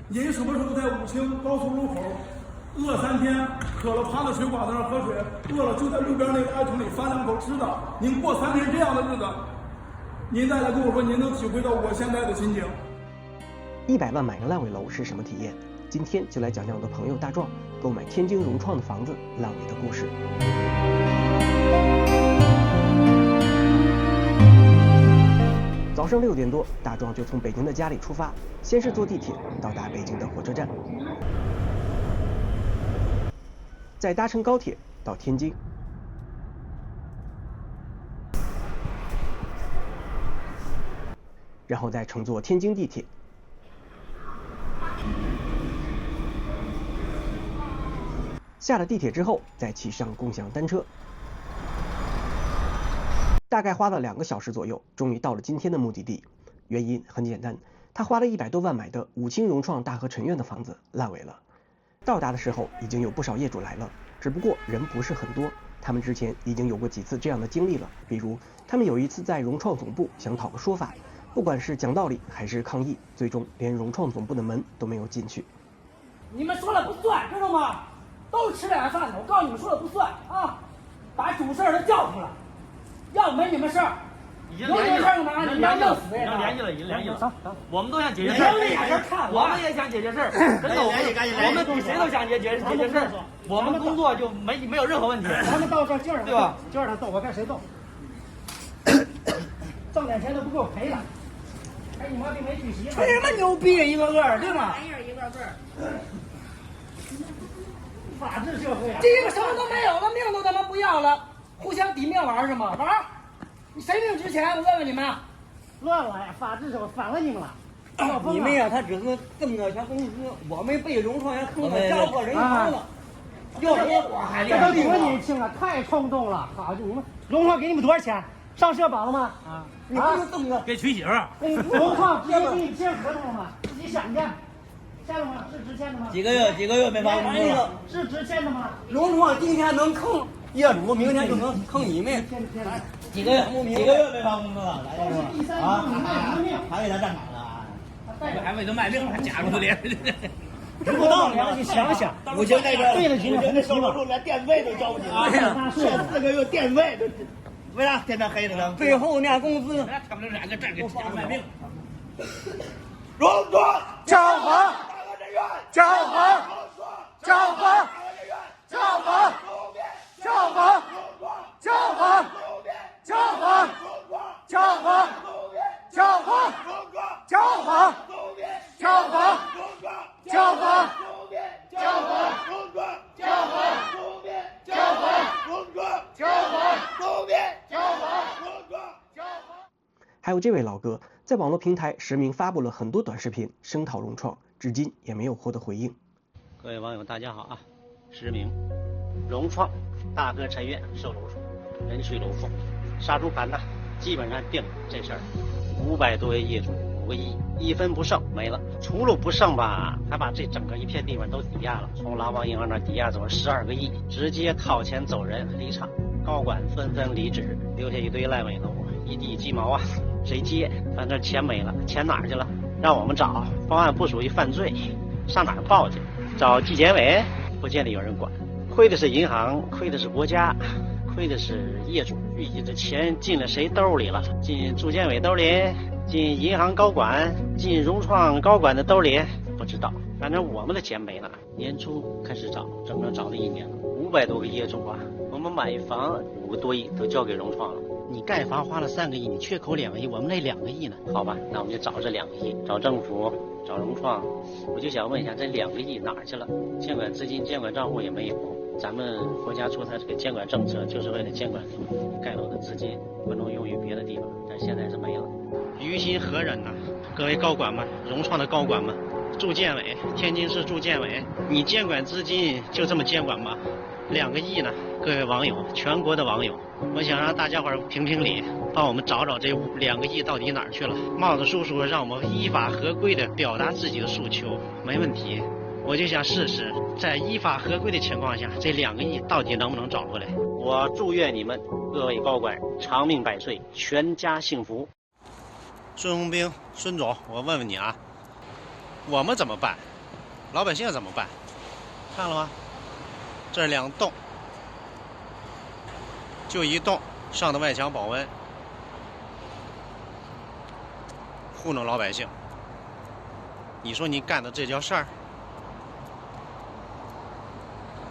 您什么时候在武清高速路口饿3天，渴了趴在水管子上喝水，饿了就在路边那个爱桶里翻2口吃的？您过3天这样的日子，您再来跟我说，您能体会到我现在的心情。100万买个烂尾楼是什么体验？今天就来讲讲我的朋友大壮购买天津融创的房子烂尾的故事。早上6点多，大壮就从北京的家里出发，先是坐地铁到达北京的火车站，再搭乘高铁到天津，然后再乘坐天津地铁。下了地铁之后，再骑上共享单车，大概花了2个小时左右，终于到了今天的目的地。原因很简单，他花了100多万买的武清融创大河城苑的房子烂尾了。到达的时候已经有不少业主来了，只不过人不是很多。他们之前已经有过几次这样的经历了，比如他们有一次在融创总部想讨个说法，不管是讲道理还是抗议，最终连融创总部的门都没有进去。你们说了不算，知道吗？都是吃2饭的，我告诉你们说了不算啊！把主事的叫出来，要没你们事儿。已经联系了，已经联系了。我们都想解决事儿，我们也想解决事儿，真的，我们比谁都想解决事儿。我们工作就没有任何问题。他们到这儿就让他，对吧？就让他揍，我看谁揍。挣点钱都不够赔了，还你妈逼没娶媳妇，吹什么牛逼一个个对吧？玩意儿一个个。法治社会啊！第一个什么都没有了，命都他妈不要了，互相抵命玩是吗？玩？你谁命值钱？我问问你们。乱了呀！法治社会反了你们了。你们呀，他只是挣点钱工资，我们被融创人坑的家破人亡了。要说我还这都多年轻了，太冲动了！好，你们融创给你们多少钱？上社保了吗？啊，你不能这么着。给娶媳妇儿。融创直接给你签合同了吗？自己想去。签了吗？是直签的吗？几个月没发工资了。是直签的吗？融创今天能坑业主，明天就能坑你们。几个月没发工资了，来这个啊，还给他站岗了，还为他卖命了，假如脸。不到良心想想，我就那个对得起你们收入连电费都交不起了，这4个月电费都，为啥天天黑着呢？最后那工资，他们2个站给假卖命。融创交房，交房，交房，交房，交房，交房，交房，交房，交房，交房，交房，交房，交房，还有这位老哥在网络平台实名发布了很多短视频声讨融创，至今也没有获得回应。各位网友大家好啊，实名融创大河城苑售楼处人去楼空，杀猪盘呐，基本上定了这事儿，500多位业主5个亿，1分不剩没了。除了不剩吧，还把这整个一片地方都抵押了，从劳邦银行那抵押走了12个亿，直接掏钱走人离场，高管纷纷离职，留下一堆烂尾楼，一地鸡毛啊，谁接？反正钱没了，钱哪儿去了？让我们找，报案不属于犯罪，上哪儿报去？找纪检委，不见得有人管。亏的是银行，亏的是国家，亏的是业主。具体的钱进了谁兜里了？进住建委兜里，进银行高管，进融创高管的兜里，不知道。反正我们的钱没了。年初开始找，整整找了1年了，500多个业主啊。我们买房5个多亿都交给融创了。你盖房花了3个亿，你缺口2个亿，我们那2个亿呢？好吧，那我们就找这2个亿，找政府，找融创。我就想问一下，这2个亿哪儿去了？监管资金、监管账户也没有。咱们国家出台这个监管政策，就是为了监管盖楼的资金不能用于别的地方，但现在是没了。于心何忍呐！各位高管们，融创的高管们，住建委，天津市住建委，你监管资金就这么监管吗？2个亿呢？各位网友，全国的网友，我想让大家伙评评理，帮我们找找这2个亿到底哪儿去了。帽子叔叔让我们依法合规的表达自己的诉求，没问题。我就想试试，在依法合规的情况下，这2个亿到底能不能找回来？我祝愿你们各位高管长命百岁，全家幸福。孙宏兵，孙总，我问问你啊，我们怎么办？老百姓怎么办？看了吗？这2栋，就1栋上的外墙保温，糊弄老百姓。你说你干的这叫事儿？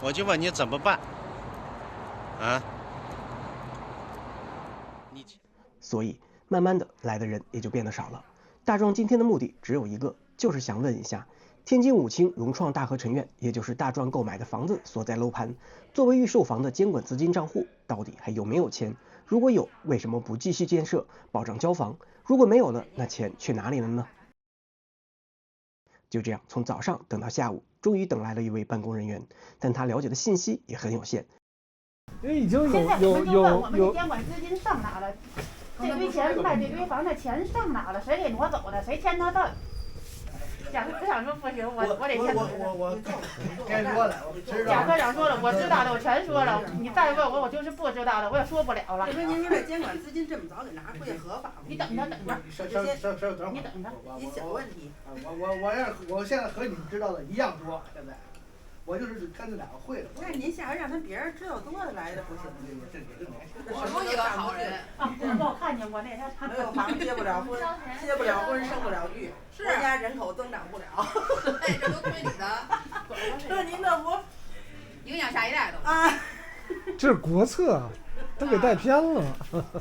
我就问你怎么办？啊？所以慢慢的来的人也就变得少了。大壮今天的目的只有一个，就是想问一下，天津武清融创大和陈苑，也就是大壮购买的房子所在楼盘，作为预售房的监管资金账户，到底还有没有钱？如果有，为什么不继续建设，保障交房？如果没有了，那钱去哪里了呢？就这样，从早上等到下午，终于等来了一位办公人员，但他了解的信息也很有限。因为已经现在我们就问我们的监管资金上哪了？这堆钱卖这堆房，那钱上哪了？谁给挪走的？谁签的字？贾科长说不行，我得签字。我该说的，我知道。贾科长说了，我知道的我全说了。你再问我，我就是不知道的，我也说不了了。就说您说这监管资金这么早给拿回去合法吗？你等着，等着。等你等着。一小问题。我现在和你知道的一样多，现在。我就是跟这2个会了。不是您下回让他别人知道多的来的不行。我说你个好人啊，我看见过那他没有房结不了婚，结不了婚生不了育，国家人口增长不了。对，这都推你的。这您这不影响下一代都。啊？这是国策，都给带偏了。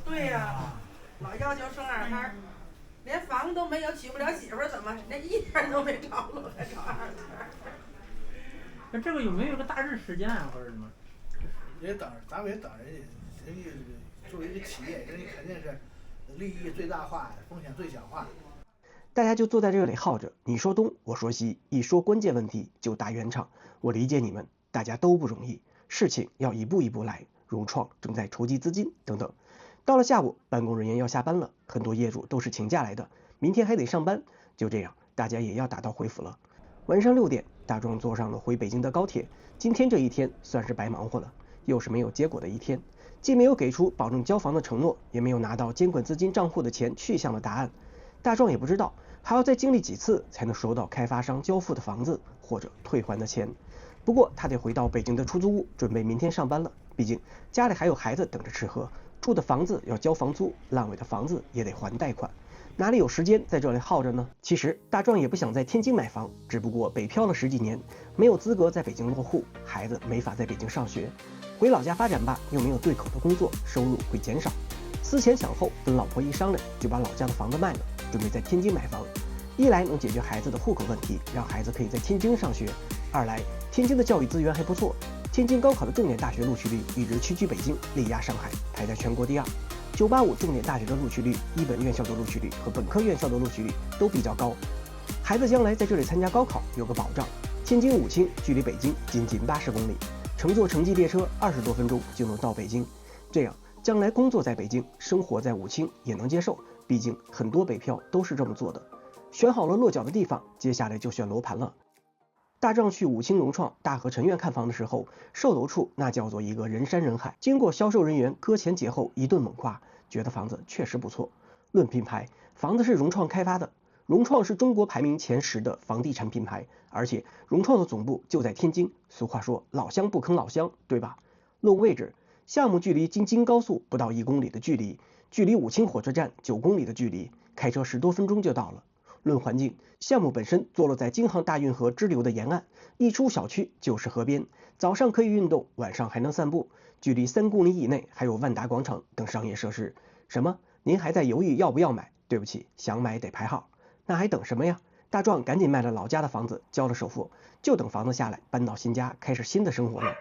对呀，老要求生2胎，连房都没有，娶不了媳妇儿，怎么连1天都没着落，还找2胎？那这个有没有个大致时间啊，或者什么？也等，咱们也等人家作为一个企业，人家肯定是利益最大化，风险最小化。大家就坐在这里耗着，你说东，我说西，一说关键问题就打圆场。我理解你们，大家都不容易，事情要一步一步来。融创正在筹集资金等等。到了下午，办公人员要下班了，很多业主都是请假来的，明天还得上班。就这样，大家也要打道回府了。晚上6点，大壮坐上了回北京的高铁。今天这一天算是白忙活了，又是没有结果的一天，既没有给出保证交房的承诺，也没有拿到监管资金账户的钱去向的答案。大壮也不知道还要再经历几次才能收到开发商交付的房子或者退还的钱。不过他得回到北京的出租屋，准备明天上班了。毕竟家里还有孩子等着吃喝，住的房子要交房租，烂尾的房子也得还贷款，哪里有时间在这里耗着呢？其实大壮也不想在天津买房，只不过北漂了10几年，没有资格在北京落户，孩子没法在北京上学，回老家发展吧，又没有对口的工作，收入会减少。思前想后，跟老婆一商量，就把老家的房子卖了，准备在天津买房。一来能解决孩子的户口问题，让孩子可以在天津上学；二来天津的教育资源还不错，天津高考的重点大学录取率一直屈居北京，力压上海，排在全国第2。985重点大学的录取率、一本院校的录取率和本科院校的录取率都比较高，孩子将来在这里参加高考有个保障。天津武清距离北京仅80公里，乘坐城际列车20多分钟就能到北京，这样将来工作在北京，生活在武清也能接受，毕竟很多北漂都是这么做的。选好了落脚的地方，接下来就选楼盘了。大壮去武清融创大和陈苑看房的时候，售楼处那叫做一个人山人海。经过销售人员搁前节后一顿猛夸，觉得房子确实不错。论品牌，房子是融创开发的，融创是中国排名前10的房地产品牌，而且融创的总部就在天津。俗话说老乡不坑老乡，对吧？论位置，项目距离京津高速不到1公里的距离，距离武清火车站9公里的距离，开车10多分钟就到了。论环境，项目本身坐落在京杭大运河支流的沿岸，一出小区就是河边，早上可以运动，晚上还能散步。距离3公里以内还有万达广场等商业设施。什么？您还在犹豫要不要买？对不起，想买得排号。那还等什么呀？大壮赶紧卖了老家的房子，交了首付，就等房子下来，搬到新家，开始新的生活了。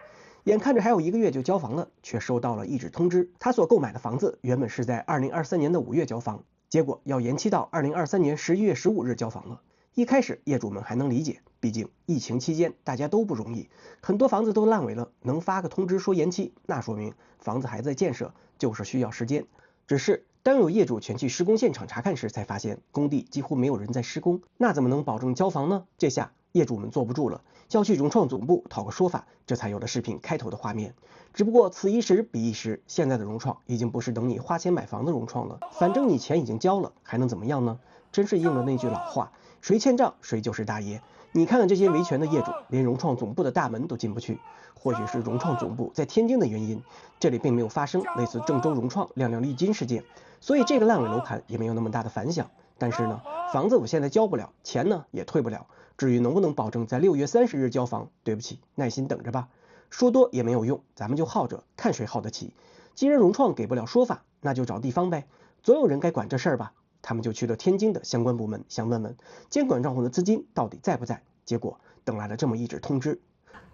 眼看着还有1个月就交房了，却收到了一纸通知，他所购买的房子原本是在2023年的5月交房，结果要延期到2023年11月15日交房了。一开始业主们还能理解，毕竟疫情期间大家都不容易，很多房子都烂尾了，能发个通知说延期，那说明房子还在建设，就是需要时间。只是当有业主前去施工现场查看时，才发现工地几乎没有人在施工，那怎么能保证交房呢？这下业主们坐不住了，要去融创总部讨个说法，这才有了视频开头的画面。只不过此一时彼一时，现在的融创已经不是等你花钱买房的融创了，反正你钱已经交了，还能怎么样呢？真是应了那句老话，谁欠账谁就是大爷。你看看这些维权的业主，连融创总部的大门都进不去。或许是融创总部在天津的原因，这里并没有发生类似郑州融创、亮亮丽晶事件，所以这个烂尾楼盘也没有那么大的反响。但是呢，房子我现在交不了，钱呢也退不了。至于能不能保证在6月30日交房，对不起，耐心等着吧。说多也没有用，咱们就耗着，看谁耗得起。既然融创给不了说法，那就找地方呗，总有人该管这事儿吧。他们就去了天津的相关部门，想问问监管账户的资金到底在不在。结果等来了这么一纸通知，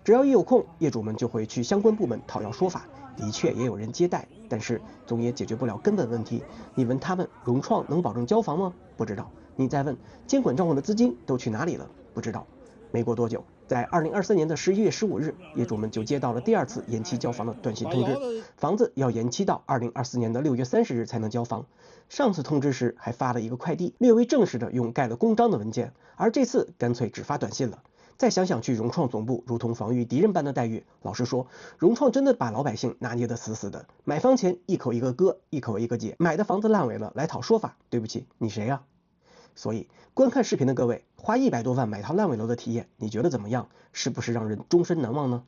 只要一有空，业主们就会去相关部门讨要说法。的确也有人接待，但是总也解决不了根本问题。你问他们融创能保证交房吗？不知道。你再问监管账户的资金都去哪里了？不知道。没过多久，在2023年的11月15日，业主们就接到了第2次延期交房的短信通知，房子要延期到2024年的6月30日才能交房。上次通知时还发了一个快递，略微正式的用盖了公章的文件，而这次干脆只发短信了。再想想去融创总部如同防御敌人般的待遇，老实说，融创真的把老百姓拿捏得死死的。买房前一口一个哥，一口一个姐，买的房子烂尾了来讨说法，对不起，你谁啊？所以观看视频的各位，花100多万买套烂尾楼的体验，你觉得怎么样？是不是让人终身难忘呢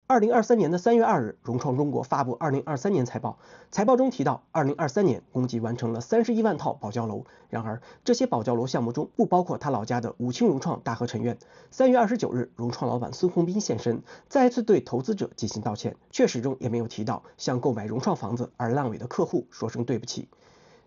？2023年的3月2日，融创中国发布2023年财报，财报中提到，2023年共计完成了31万套保交楼。然而，这些保交楼项目中不包括他老家的武清融创大和城苑。3月29日，融创老板孙宏斌现身，再次对投资者进行道歉，却始终也没有提到向购买融创房子而烂尾的客户说声对不起。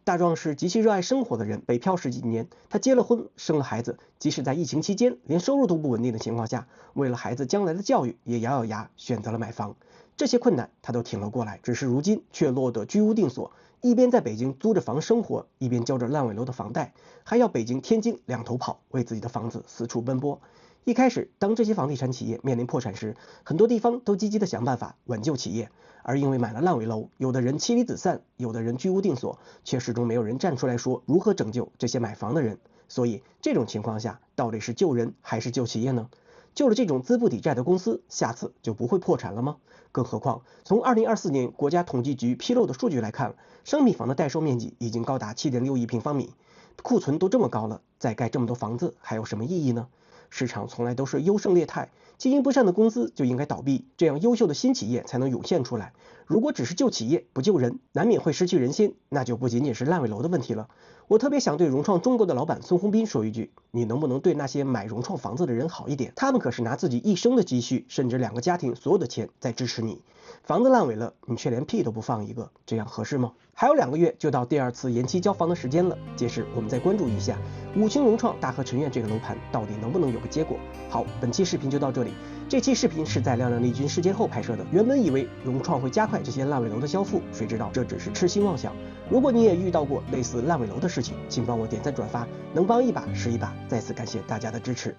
大壮是极其热爱生活的人，北漂10几年，他结了婚，生了孩子，即使在疫情期间连收入都不稳定的情况下，为了孩子将来的教育，也咬咬牙选择了买房。这些困难他都挺了过来，只是如今却落得居无定所，一边在北京租着房生活，一边交着烂尾楼的房贷，还要北京、天津两头跑，为自己的房子四处奔波。一开始，当这些房地产企业面临破产时，很多地方都积极的想办法挽救企业，而因为买了烂尾楼，有的人妻离子散，有的人居无定所，却始终没有人站出来说如何拯救这些买房的人。所以这种情况下，到底是救人还是救企业呢？救了这种资不抵债的公司，下次就不会破产了吗？更何况，从2024年国家统计局披露的数据来看，商品房的待售面积已经高达7.6亿平方米，库存都这么高了，再盖这么多房子还有什么意义呢？市场从来都是优胜劣汰，经营不善的公司就应该倒闭，这样优秀的新企业才能涌现出来。如果只是救企业不救人，难免会失去人心，那就不仅仅是烂尾楼的问题了。我特别想对融创中国的老板孙宏斌说一句，你能不能对那些买融创房子的人好一点？他们可是拿自己一生的积蓄，甚至2个家庭所有的钱在支持你。房子烂尾了，你却连屁都不放一个，这样合适吗？还有2个月就到第2次延期交房的时间了，届时我们再关注一下武清融创大和城苑这个楼盘到底能不能有个结果。好，本期视频就到这里。这期视频是在亮亮丽君事件后拍摄的，原本以为融创会加快这些烂尾楼的交付，谁知道这只是痴心妄想。如果你也遇到过类似烂尾楼的事情，请帮我点赞转发，能帮一把是一把。再次感谢大家的支持。